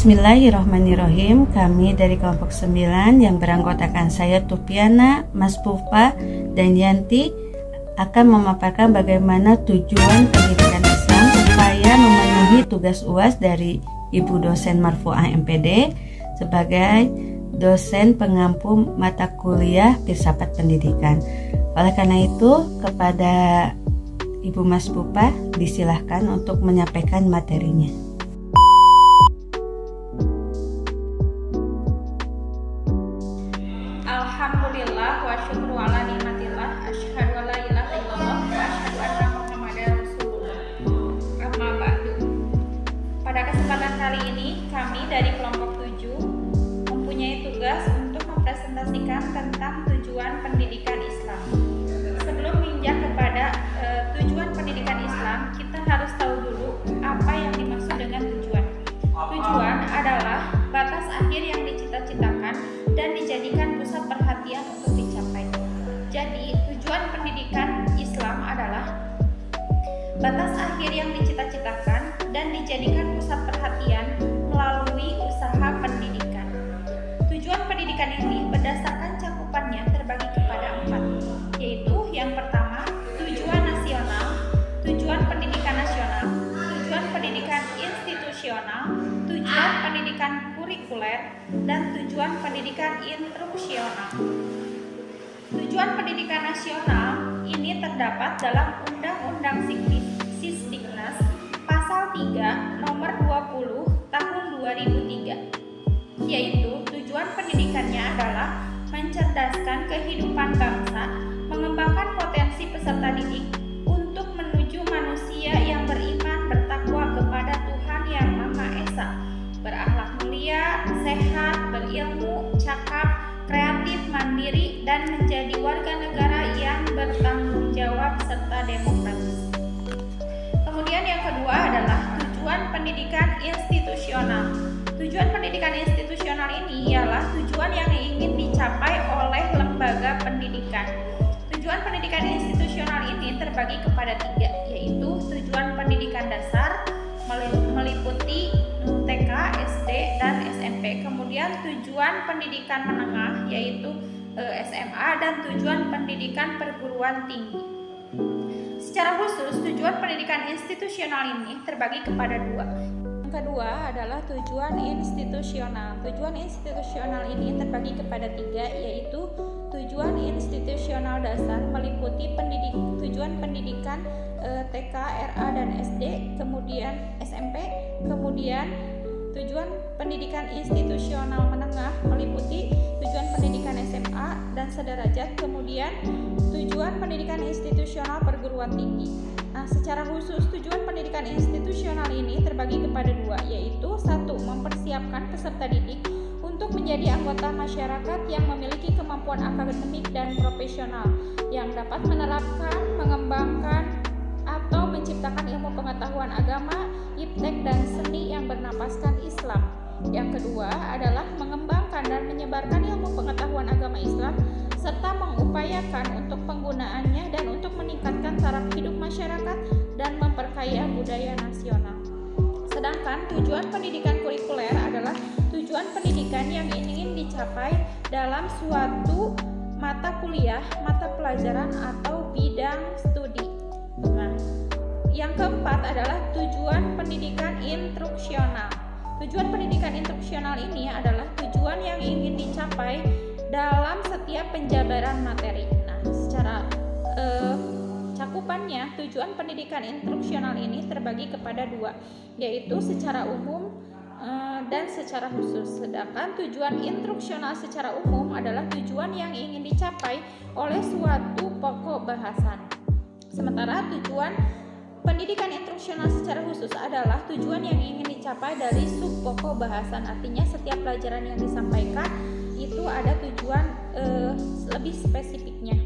Bismillahirrahmanirrahim. Kami dari kelompok 9 yang beranggotakan saya Tupiana, Mas Pupa, dan Yanti akan memaparkan bagaimana tujuan pendidikan Islam supaya memenuhi tugas UAS dari Ibu dosen Marfu'ah MPD sebagai dosen pengampu mata kuliah filsafat pendidikan. Oleh karena itu, kepada Ibu Mas Pupa disilahkan untuk menyampaikan materinya. Alhamdulillah wa syukru ala nikmatillah, asyhadu an la ilaha illallah wa asyhadu anna Muhammadar Rasulullah. Amma ba'du. Pada kesempatan kali ini kami dari kelompok 7 mempunyai tugas untuk mempresentasikan tentang tujuan pendidikan Islam. Sebelum menginjak kepada tujuan pendidikan Islam, kita harus tahu dulu apa yang dimaksud dengan tujuan. Tujuan adalah batas akhir yang dicita-citakan dan dijadikan pusat perhatian untuk dicapai. Jadi, tujuan pendidikan Islam adalah batas akhir yang dicita-citakan dan dijadikan pusat perhatian melalui usaha pendidikan. Tujuan pendidikan ini berdasarkan cakupannya terbagi kepada 4, yaitu yang pertama, tujuan nasional, tujuan pendidikan nasional, tujuan pendidikan institusional, tujuan pendidikan kurikuler, dan tujuan pendidikan instruksional. Tujuan pendidikan nasional ini terdapat dalam Undang-Undang Sisdiknas Pasal 3 Nomor 20 Tahun 2003, yaitu tujuan pendidikannya adalah mencerdaskan kehidupan bangsa, mengembangkan potensi peserta didik untuk menuju manusia yang beriman bertakwa kepada Tuhan Yang Maha Esa, berakhlak mulia, sehat, berilmu, cakap, kreatif, mandiri, dan menjadi warga negara yang bertanggung jawab serta demokratis. Kemudian yang kedua adalah tujuan pendidikan institusional. Tujuan pendidikan institusional ini ialah tujuan yang ingin dicapai oleh lembaga pendidikan. Tujuan pendidikan institusional ini terbagi kepada 3, yaitu tujuan pendidikan dasar meliputi TK, SD, dan SMP. Kemudian tujuan pendidikan menengah yaitu SMA, dan tujuan pendidikan perguruan tinggi. Secara khusus, tujuan pendidikan institusional ini terbagi kepada 2. Yang kedua adalah tujuan institusional. Tujuan institusional ini terbagi kepada 3, yaitu tujuan institusional dasar meliputi tujuan pendidikan TK, RA, dan SD, kemudian SMP, kemudian tujuan pendidikan institusional menengah meliputi tujuan pendidikan SMA dan sederajat, kemudian tujuan pendidikan institusional perguruan tinggi. Nah, secara khusus tujuan pendidikan institusional ini terbagi kepada 2, yaitu 1. Mempersiapkan peserta didik untuk menjadi anggota masyarakat yang memiliki kemampuan akademik dan profesional yang dapat menerapkan, mengembangkan, atau menciptakan ilmu pengetahuan agama, iptek, dan seni yang bernapaskan Islam. Yang kedua adalah mengembangkan dan menyebarkan ilmu pengetahuan agama Islam serta mengupayakan untuk penggunaannya dan untuk meningkatkan taraf hidup masyarakat dan memperkaya budaya nasional. Sedangkan tujuan pendidikan kurikuler adalah tujuan pendidikan yang ingin dicapai dalam suatu mata kuliah, mata pelajaran, atau bidang studi. Nah, yang keempat adalah tujuan pendidikan instruksional. Tujuan pendidikan instruksional ini adalah tujuan yang ingin dicapai dalam setiap penjabaran materi. Nah, secara cakupannya, tujuan pendidikan instruksional ini terbagi kepada 2, yaitu secara umum dan secara khusus. Sedangkan tujuan instruksional secara umum adalah tujuan yang ingin dicapai oleh suatu pokok bahasan. Sementara tujuan pendidikan instruksional secara khusus adalah tujuan yang ingin dicapai dari sub pokok bahasan. Artinya setiap pelajaran yang disampaikan itu ada tujuan lebih spesifiknya.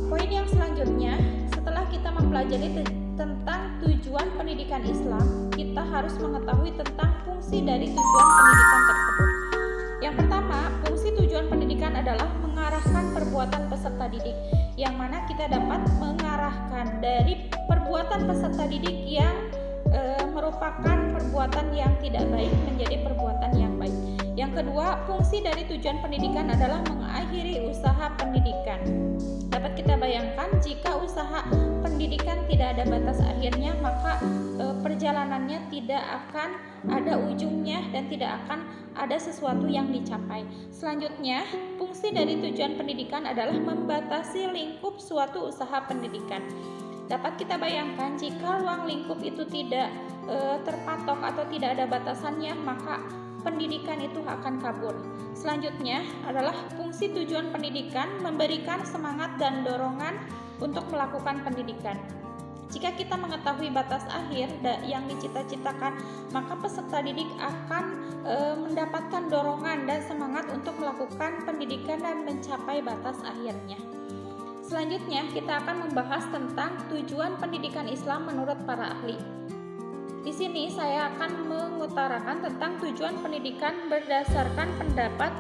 Poin yang selanjutnya, setelah kita mempelajari tentang tujuan pendidikan Islam, kita harus mengetahui tentang fungsi dari tujuan pendidikan tersebut. Yang pertama, fungsi tujuan pendidikan adalah mengarahkan perbuatan peserta didik, yang mana kita dapat mengarahkan dari perbuatan peserta didik yang merupakan perbuatan yang tidak baik menjadi perbuatan yang baik. Yang kedua, fungsi dari tujuan pendidikan adalah mengakhiri usaha pendidikan. Dapat kita bayangkan jika usaha pendidikan tidak ada batas akhirnya, maka perjalanannya tidak akan ada ujungnya dan tidak akan ada sesuatu yang dicapai. Selanjutnya, fungsi dari tujuan pendidikan adalah membatasi lingkup suatu usaha pendidikan. Dapat kita bayangkan jika ruang lingkup itu tidak terpatok atau tidak ada batasannya, maka pendidikan itu akan kabur. Selanjutnya adalah fungsi tujuan pendidikan memberikan semangat dan dorongan untuk melakukan pendidikan. Jika kita mengetahui batas akhir yang dicita-citakan, maka peserta didik akan mendapatkan dorongan dan semangat untuk melakukan pendidikan dan mencapai batas akhirnya. Selanjutnya, kita akan membahas tentang tujuan pendidikan Islam menurut para ahli. Di sini saya akan mengutarakan tentang tujuan pendidikan berdasarkan pendapat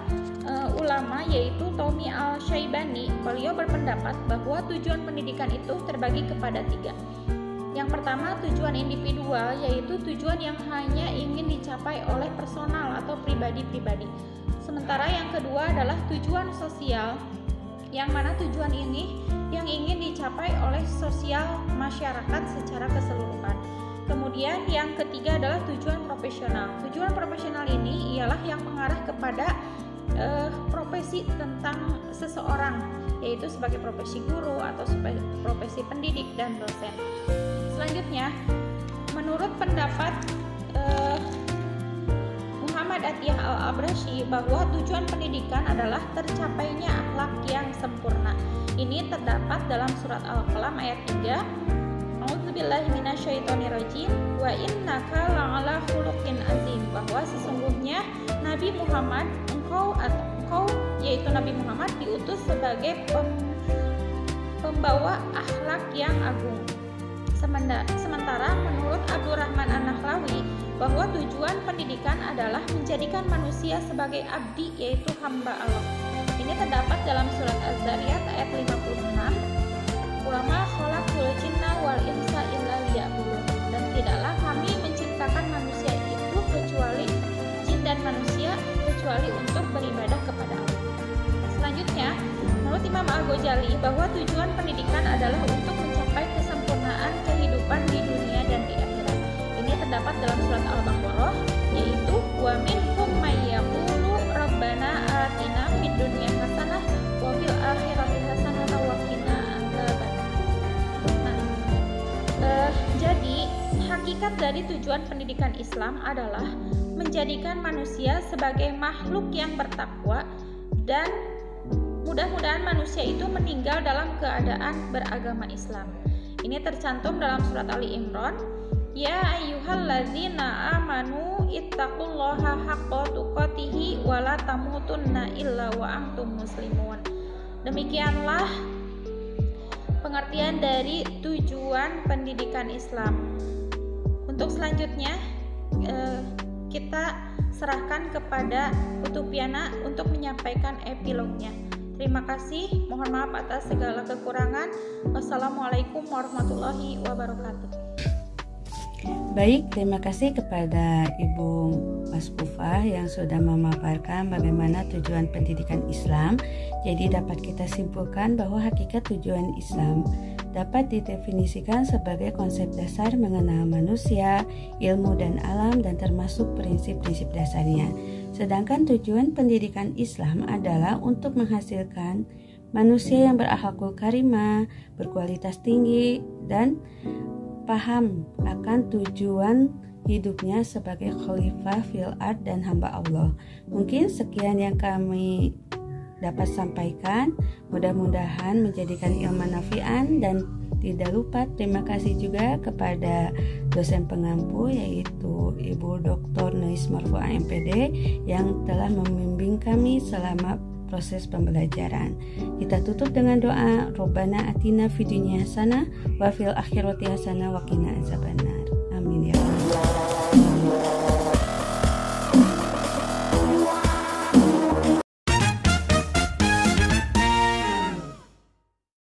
ulama, yaitu Tommy Al-Syaibani. Beliau berpendapat bahwa tujuan pendidikan itu terbagi kepada 3. Yang pertama, tujuan individual, yaitu tujuan yang hanya ingin dicapai oleh personal atau pribadi-pribadi. Sementara yang kedua adalah tujuan sosial, yang mana tujuan ini yang ingin dicapai oleh sosial masyarakat secara keseluruhan. Kemudian yang ketiga adalah tujuan profesional. Tujuan profesional ini ialah yang mengarah kepada profesi tentang seseorang, yaitu sebagai profesi guru atau sebagai profesi pendidik dan dosen. Selanjutnya, menurut pendapat Muhammad Atiyah Al-Abrashi, bahwa tujuan pendidikan adalah tercapainya akhlak yang sempurna. Ini terdapat dalam surat Al-Qalam ayat 3. A'udzubillahi minasyaitonirrajim wa innaka la'ala khuluqin azim, bahwa sesungguhnya Nabi Muhammad, engkau yaitu Nabi Muhammad diutus sebagai pembawa akhlak yang agung. Sementara menurut Abdurrahman An-Nahlawi, bahwa tujuan pendidikan adalah menjadikan manusia sebagai abdi, yaitu hamba Allah. Ini terdapat dalam surat Az-Zariyat ayat 56. Wa ma khalaqul jinna wal insa illa liya'budun, dan tidaklah kami menciptakan manusia itu kecuali jin dan manusia kecuali untuk beribadah kepada Allah. Selanjutnya, menurut Imam Al-Ghazali, bahwa tujuan pendidikan adalah untuk mencapai kesempurnaan kehidupan di dunia dan di akhirat. Ini terdapat dalam surat Al-Baqarah, yaitu wa minhum may yaqulu rabbana atina fid dunya hasanah wa fil akhirati hasanah wa qina adzabannar. Jadi hakikat dari tujuan pendidikan Islam adalah menjadikan manusia sebagai makhluk yang bertakwa, dan mudah-mudahan manusia itu meninggal dalam keadaan beragama Islam. Ini tercantum dalam surat Ali Imran. Ya ayyuhalladzina amanu ittaqullaha haqqa tuqatih wa la tamutunna illa wa antum muslimun. Demikianlah pengertian dari tujuan pendidikan Islam. Untuk selanjutnya kita serahkan kepada Utupiana untuk menyampaikan epilognya. Terima kasih, mohon maaf atas segala kekurangan. Wassalamualaikum warahmatullahi wabarakatuh. Baik, terima kasih kepada Ibu Masbufah yang sudah memaparkan bagaimana tujuan pendidikan Islam. Jadi dapat kita simpulkan bahwa hakikat tujuan Islam dapat didefinisikan sebagai konsep dasar mengenal manusia, ilmu dan alam, dan termasuk prinsip-prinsip dasarnya. Sedangkan tujuan pendidikan Islam adalah untuk menghasilkan manusia yang berakhlakul karimah, berkualitas tinggi, dan paham akan tujuan hidupnya sebagai khalifah fil ard dan hamba Allah. Mungkin sekian yang kami dapat sampaikan, mudah-mudahan menjadikan ilmu nafi'an, dan tidak lupa terima kasih juga kepada dosen pengampu yaitu Ibu Dr. Nuis Marfu'ah MPD yang telah membimbing kami selama proses pembelajaran. Kita tutup dengan doa, Rabbana atina fid dunya hasanah wa fil akhirati hasanah wa qina adzabannar.